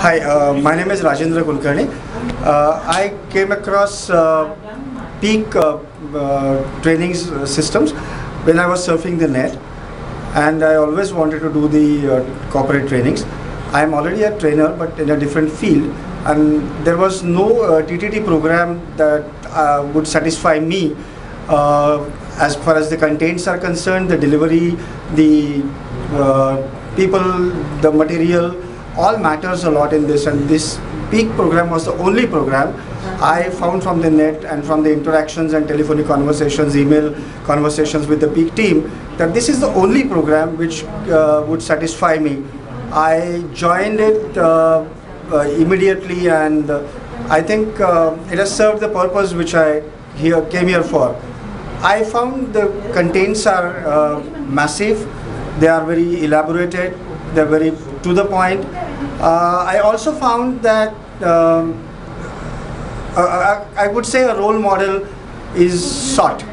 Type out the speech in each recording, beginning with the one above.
Hi, my name is Rajendra Kulkarni. I came across peak training systems when I was surfing the net, and I always wanted to do the corporate trainings. I am already a trainer, but in a different field, and there was no TTT program that would satisfy me as far as the contents are concerned, the delivery, the people, the material, all matters a lot in this, and this peak program was the only program I found from the net and from the interactions and telephonic conversations, email conversations with the peak team, that this is the only program which would satisfy me. I joined it immediately, and I think it has served the purpose which I came here for. I found the contents are massive, they are very elaborated, they are very to the point. I also found that I would say a role model is sought.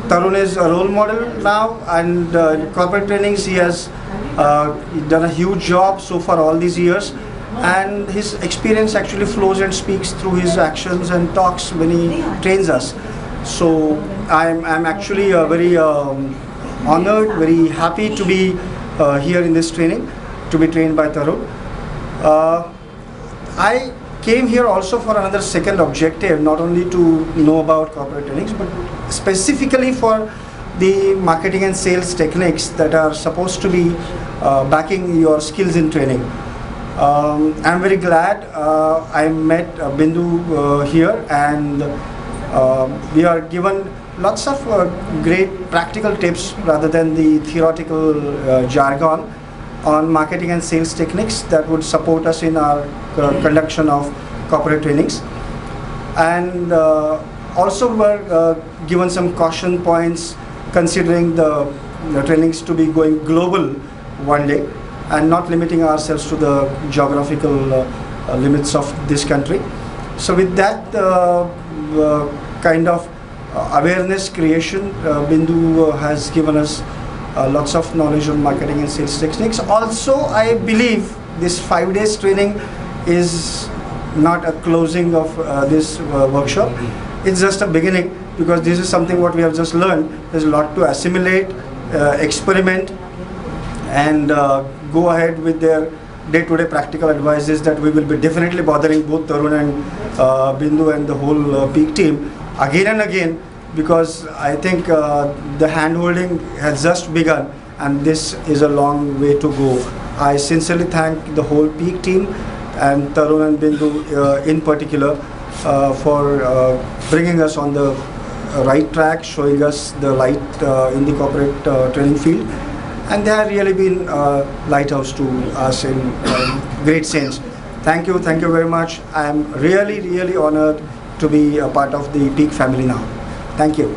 Tarun is a role model now, and corporate trainings he has done a huge job so far all these years, and his experience actually flows and speaks through his actions and talks when he trains us. So I'm actually very honored, very happy to be here in this training, to be trained by Tarun. I came here also for another second objective, not only to know about corporate trainings, but specifically for the marketing and sales techniques that are supposed to be backing your skills in training. I'm very glad I met Bindu here, and we are given lots of great practical tips rather than the theoretical jargon on marketing and sales techniques that would support us in our conduction of corporate trainings. And also were given some caution points considering the trainings to be going global one day and not limiting ourselves to the geographical limits of this country. So with that kind of awareness creation, Bindu has given us lots of knowledge on marketing and sales techniques. Also, I believe this 5 days training is not a closing of this workshop. It's just a beginning, because this is something what we have just learned. There's a lot to assimilate, experiment, and go ahead with their day-to-day practical advices that we will be definitely bothering both Tarun and Bindu and the whole peak team again and again, because I think the hand-holding has just begun and this is a long way to go. I sincerely thank the whole peak team and Tarun and Bindu in particular for bringing us on the right track, showing us the light in the corporate training field, and they have really been lighthouse to us in great sense. Thank you very much. I am really honored to be a part of the peak family now. Thank you.